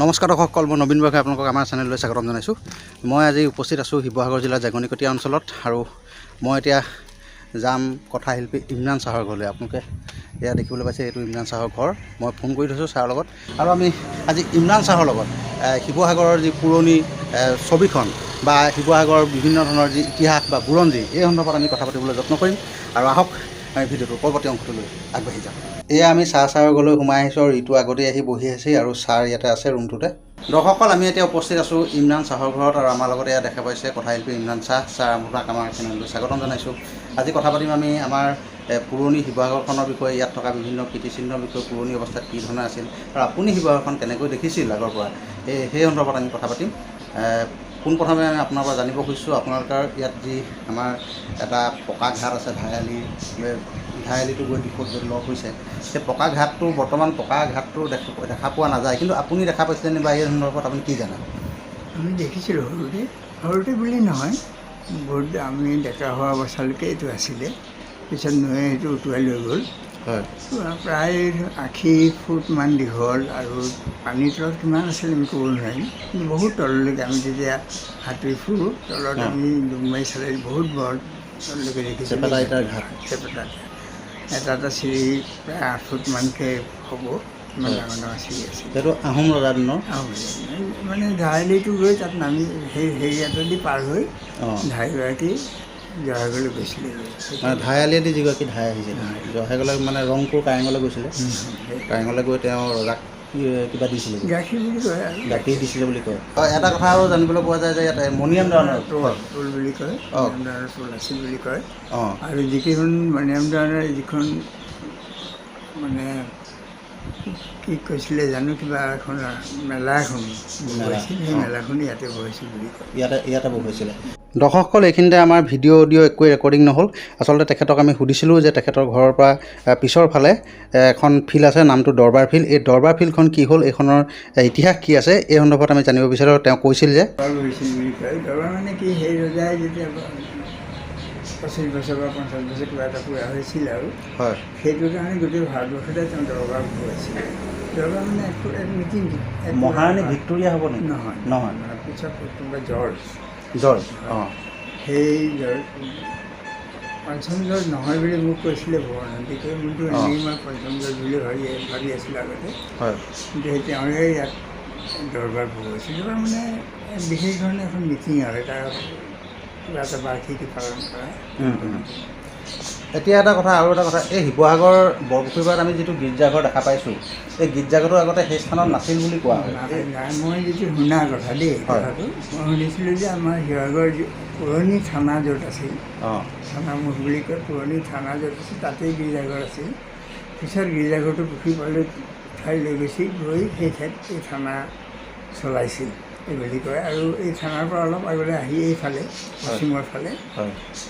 নমস্কাৰ দৰ্শকসকল, মই নবীন বৰগোহাঁই আপোনালোকক আমাৰ চেনেললৈ স্বাগতম জনাইছোঁ। মই আজি উপস্থিত আছোঁ শিৱসাগৰ জিলাৰ জাগনিকটীয়া অঞ্চলত আৰু মই এতিয়া যাম কথাশিল্পী ইমৰান ছাৰৰ ঘৰলৈ। আপোনালোকে এয়া দেখিবলৈ পাইছে, এইটো ইমৰান ছাৰৰ ঘৰ। মই ফোন কৰি থৈছোঁ ছাৰৰ লগত আৰু আমি আজি ইমৰান ছাৰৰ লগত শিৱসাগৰৰ যি পুৰণি ছবিখন বা শিৱসাগৰৰ বিভিন্ন ধৰণৰ যি ইতিহাস বা বুৰঞ্জী, এই সন্দৰ্ভত আমি কথা পাতিবলৈ যত্ন কৰিম। আৰু আহক আমি ভিডিঅ'টোৰ পৰৱৰ্তী অংশটোলৈ আগবাঢ়ি যাম। এয়া আমি ছাৰৰ ঘৰলৈ সোমাই আহিছোঁ আৰু ইটো আগতে আহি বহি আছে আৰু ছাৰ ইয়াতে আছে ৰুমটোতে। দৰ্শকসকল, আমি এতিয়া উপস্থিত আছোঁ ইমৰান ছাৰৰ ঘৰত আৰু আমাৰ লগতে এয়া দেখা পাইছে কথাশিল্পী ইমৰান ছাৰ। ছাৰ, আপোনাক আমাৰ চেনেললৈ স্বাগতম জনাইছোঁ। আজি কথা পাতিম আমি আমাৰ পুৰণি শিৱসাগৰখনৰ বিষয়ে, ইয়াত থকা বিভিন্ন কীৰ্তিচিহ্নৰ বিষয়ে, পুৰণি অৱস্থাত কি ধৰণে আছিল আৰু আপুনি শিৱসাগৰখন কেনেকৈ দেখিছিল আগৰ পৰা, সেই সন্দৰ্ভত আমি কথা পাতিম। পোনপ্ৰথমে আমি আপোনাৰ পৰা জানিব খুজিছোঁ, আপোনালোকৰ ইয়াত যি আমাৰ এটা পকা ঘাট আছে, ঘাইআলিটো গৈ দিশত যদি লগ হৈছে, সেই পকা ঘাটটো বৰ্তমান পকা ঘাটটো দেখা পোৱা নাযায়, কিন্তু আপুনি দেখা পাইছিলেনে বা এই সন্দৰ্ভত আপুনি কি জানে? আমি দেখিছিলোঁ সৰুতে বুলি নহয়, বহুত আমি ডেকা হোৱা অৱস্থালৈকে এইটো আছিলে। পিছত নৈ সেইটো উটুৱাই লৈ গ'ল। হয়, প্ৰায় 80 ফুটমান দীঘল আৰু পানীৰ তলত কিমান আছিলে আমি ক'ব নোৱাৰিম, কিন্তু বহুত তললৈকে আমি যেতিয়া সাঁতুৰি ফুৰোঁ, তলত আমি ডুব মাৰি চালে বহুত বৰ তললৈকে দেখিছিলোঁ। চেপেটা এটা চিৰি প্ৰায় 8 ফুটমানকৈ হ'ব, ইমান ডাঙৰ ডাঙৰ চিৰি আছিল। সেইটো আহোম ৰজা দিনৰ। মানে ঘাইআলিটো গৈ তাত নামি সেই এটাদি পাৰ হৈ ঢাইগৰাকী জয়সাগৰলৈ গৈছিলে। মানে ঘাইআলিয়েদি যিগৰাকী ঢাই আহিছিল, জয়সাগৰলৈ মানে ৰংপুৰ কাৰেঙলৈ গৈছিলে। কাৰেঙলৈ গৈ তেওঁ ৰজাক কিবা দিছিলে, গাখীৰ বুলি কয়, গাখীৰ দিছিলে বুলি কয়। এটা কথা আৰু জানিবলৈ পোৱা যায় যে ইয়াত মণিৰাম দেৱানৰ টোল বুলি কয়, মণিৰাম দেৱানৰ টোল আছিল বুলি কয়। অঁ, আৰু যিকেইখন মণিৰাম দেৱানৰ যিখন মানে কি কৈছিলে জানো, কিবা এখন মেলা এখন বহিছিল, সেই মেলাখনো ইয়াতে বহিছিল বুলি কয়। ইয়াতে বহিছিলে। দৰ্শকসকল, এইখিনিতে আমাৰ ভিডিঅ' অডিঅ' একোৱেই ৰেকৰ্ডিং নহ'ল। আচলতে তেখেতক আমি সুধিছিলোঁ যে তেখেতৰ ঘৰৰ পৰা পিছৰ ফালে এখন ফিল্ড আছে, নামটো দৰবাৰ ফিল্ড। এই দৰবাৰ ফিল্ডখন কি হ'ল, এইখনৰ ইতিহাস কি আছে, এই সন্দৰ্ভত আমি জানিব বিচাৰোঁ। তেওঁ কৈছিল যে দৰবাৰ বহিছিল বুলি কয়। দৰবাৰ মানে কি, সেই ৰজাই যেতিয়া 25 বছৰ বা 50 বছৰ কিবা এটা পুৰা হৈছিল আৰু হয়, সেইটো কাৰণে গোটেই ভাৰতবৰ্ষতে তেওঁ দৰবাৰ বহাইছিল। দৰবাৰ মানে এক মিটিং। মহাৰাণী ভিক্টৰিয়া হ'ব নেকি? নহয় নহয়, পিছত কোনোবা জৰ্জ। অঁ, সেই পঞ্চম জৰ্জ নহয় বুলি মোক কৈছিলে বৰ্ণালীকে। মোৰতো এনেই মই পঞ্চম জৰ্জ বুলি ভাবি আছিলোঁ আগতে। হয়, কিন্তু সেই তেওঁৰে ইয়াত দৰবাৰ বহাইছিল। দৰবাৰ মানে বিশেষ ধৰণে এখন মিটিং আৰু এটা কিবা এটা বাৰ্ষিকী পালন কৰা। এতিয়া এটা কথা, আৰু এটা কথা, এই শিৱসাগৰ বৰপুখুৰীপাৰত আমি যিটো গীৰ্জাঘৰ দেখা পাইছোঁ, এই গীৰ্জাঘৰটো আগতে সেই স্থানত নাছিল বুলি কোৱা হয়। মই যিটো শুনা কথা দেই, কথাটো মই শুনিছিলোঁ যে আমাৰ শিৱসাগৰ যি পুৰণি থানা য'ত আছিল, থানামুখ বুলি কয়, পুৰণি থানা য'ত আছিল, তাতেই গীৰ্জাঘৰ আছিল। পিছত গীৰ্জাঘৰটো পুখুৰী পাৰলৈ উঠাই লৈ গৈছিল, গৈ সেই ঠাইত এই থানা চলাইছিল এই বুলি কয়। আৰু এই থানাৰ পৰা অলপ আগলৈ আহি এইফালে পশ্চিমৰ ফালে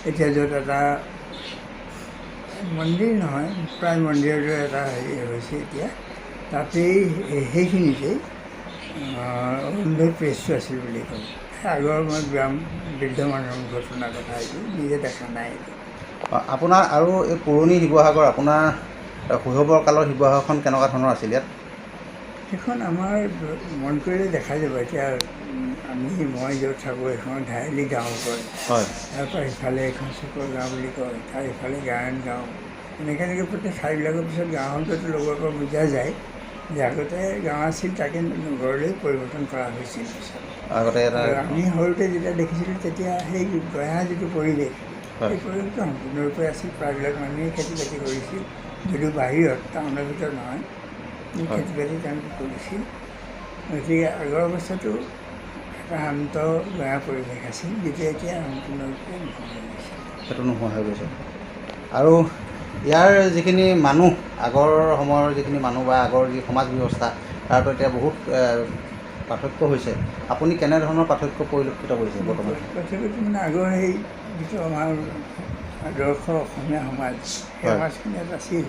এতিয়া য'ত এটা মন্দিৰ নহয়, প্ৰায় মন্দিৰৰ এটা হেৰি হৈছে এতিয়া, তাতেই সেইখিনিতেই অৰুণোদয় প্ৰেছটো আছিল বুলি কয়। আগৰ মই বৃদ্ধ মানুহৰ মুখত শুনা কথা, এইটো নিজে দেখা নাই। আপোনাৰ আৰু এই পুৰণি শিৱসাগৰ, আপোনাৰ শৈশৱৰ কালৰ শিৱসাগৰখন কেনেকুৱা ধৰণৰ আছিল ইয়াত? সেইখন আমাৰ মন কৰিলে দেখা যাব। এতিয়া মই য'ত থাকোঁ এইখন ঘাইআলি গাঁও কয়। হয়, তাৰপৰা ইফালে এখন চুকৰ গাঁও বুলি কয়, তাৰ ইফালে গায়ন গাঁও, এনেকৈ প্ৰত্যেক ঠাইবিলাকৰ পিছত গাঁওখনটো লগৰ পৰা বুজা যায় যে আগতে গাঁও আছিল, তাকে নগৰলৈ পৰিৱৰ্তন কৰা হৈছিল। আগতে আমি সৰুতে যেতিয়া দেখিছিলোঁ তেতিয়া সেই গঞা যিটো পৰিৱেশ, সেই পৰিৱেশটো সম্পূৰ্ণৰূপে আছিল। প্ৰায়বিলাক মানুহে খেতি বাতি কৰিছিল, যদিও বাহিৰত, টাউনৰ ভিতৰত নহয়, খেতি বাতি তেওঁলোকে কৰিছিল। গতিকে আগৰ অৱস্থাটো এটা শান্ত গঞা পৰিৱেশ আছিল, যিটো এতিয়া সম্পূৰ্ণৰূপে নোহোৱা হৈ গৈছে। সেইটো নোহোৱা হৈ গৈছে। আৰু ইয়াৰ যিখিনি মানুহ, আগৰ সময়ৰ যিখিনি মানুহ বা আগৰ যি সমাজ ব্যৱস্থা, তাৰতো এতিয়া বহুত পাৰ্থক্য হৈছে। আপুনি কেনেধৰণৰ পাৰ্থক্য পৰিলক্ষিত কৰিছে বৰ্তমান? পাৰ্থক্যটো মানে আগৰ সেই যিটো আমাৰ আদৰ্শ অসমীয়া সমাজ, সেই সমাজখিনি ইয়াত আছিল।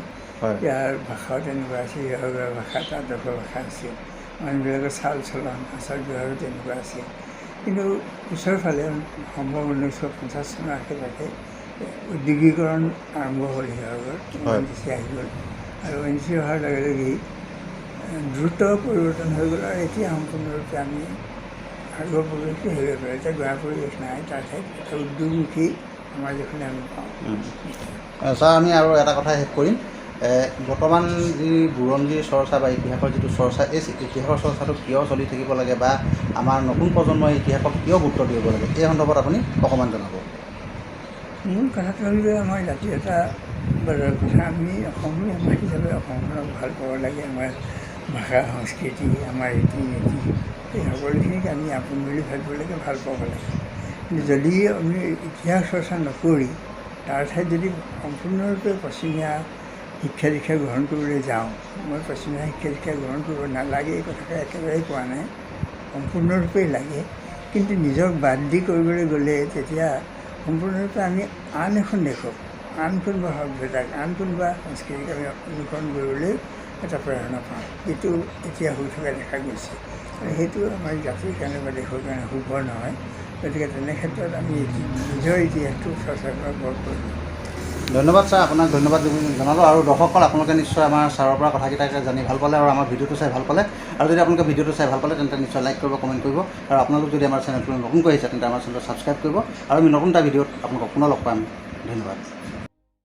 ইয়াৰ ভাষাও তেনেকুৱা আছিল, শিৱসাগৰৰ ভাষা এটা আদৰ্শ ভাষা আছিল। মানুহবিলাকৰ চাল চলন আচাৰ ব্যৱহাৰো তেনেকুৱা আছিল। কিন্তু পিছৰ ফালে সম্ভৱ 1950 চনৰ আশে পাশে উদ্যোগীকৰণ আৰম্ভ হ'ল শিৱসাগৰত, NGC আহি গ'ল। আৰু NGC অহাৰ লগে লগেই দ্ৰুত পৰিৱৰ্তন হৈ গ'ল আৰু এতিয়া সম্পূৰ্ণৰূপে আমি আগৰ পৰিৱেশটো হেৰি হৈ গ'ল। এতিয়া গাঁৱৰ পৰিৱেশ নাই, তাৰ ঠাইত এটা উদ্যোগমুখী সমাজ এখনে আমি পাওঁ। ছাৰ, আমি আৰু এটা কথা শেষ কৰিম। বৰ্তমান যি বুৰঞ্জীৰ চৰ্চা বা ইতিহাসৰ যিটো চৰ্চা, এই ইতিহাসৰ চৰ্চাটো কিয় চলি থাকিব লাগে বা আমাৰ নতুন প্ৰজন্মই ইতিহাসক কিয় গুৰুত্ব দিব লাগে, এই সন্দৰ্ভত আপুনি অকণমান জনাব। মূল কথাটো হ'ল যে আমাৰ জাতীয়তা কথা, আমি অসমীয়া সমাজ হিচাপে অসমখনক ভাল পাব লাগে। আমাৰ ভাষা, সংস্কৃতি, আমাৰ ৰীতি নীতি, এই সকলোখিনিক আমি আপোন বুলি ভাবিব লাগে, ভাল পাব লাগে। কিন্তু যদি আমি ইতিহাস চৰ্চা নকৰি তাৰ ঠাইত যদি সম্পূৰ্ণৰূপে পশ্চিমীয়া শিক্ষা দীক্ষা গ্ৰহণ কৰিবলৈ যাওঁ, মই পশ্চিমীয়া শিক্ষা দীক্ষা গ্ৰহণ কৰিব নালাগে এই কথাটো একেবাৰে কোৱা নাই, সম্পূৰ্ণৰূপেই লাগে। কিন্তু নিজক বাদ দি কৰিবলৈ গ'লে তেতিয়া সম্পূৰ্ণৰূপে আমি আন এখন দেশক, আন কোনোবা সভ্যতাক, আন কোনোবা সংস্কৃতিক আমি অনুসৰণ কৰিবলৈ এটা প্ৰেৰণা পাওঁ, যিটো এতিয়া হৈ থকা দেখা গৈছে। আৰু সেইটো আমাৰ জাতিৰ কাৰণে বা দেশৰ কাৰণে শুভ নহয়। গতিকে তেনে ক্ষেত্ৰত আমি নিজৰ ইতিহাসটো চৰ্চা কৰা বৰ প্ৰয়োজন। ধন্যবাদ ছাৰ, আপোনাক ধন্যবাদ জনালোঁ। আৰু দৰ্শকসকল, আপোনালোকে নিশ্চয় আমাৰ ছাৰৰ পৰা কথাকেইটা জানি ভাল পালে আৰু আমাৰ ভিডিঅ'টো চাই ভাল পালে। আৰু যদি আপোনালোকে ভিডিঅ'টো চাই ভাল পালে তেন্তে নিশ্চয় লাইক কৰিব, কমেণ্ট কৰিব। আৰু আপোনালোক যদি আমাৰ চেনেলটো নতুনকৈ আহিছে তেন্তে আমাৰ চেনেলটো ছাবস্ক্ৰাইব কৰিব। আৰু আমি নতুন এটা ভিডিঅ'ত আপোনালোকক পুনৰ লগ পাম। ধন্যবাদ।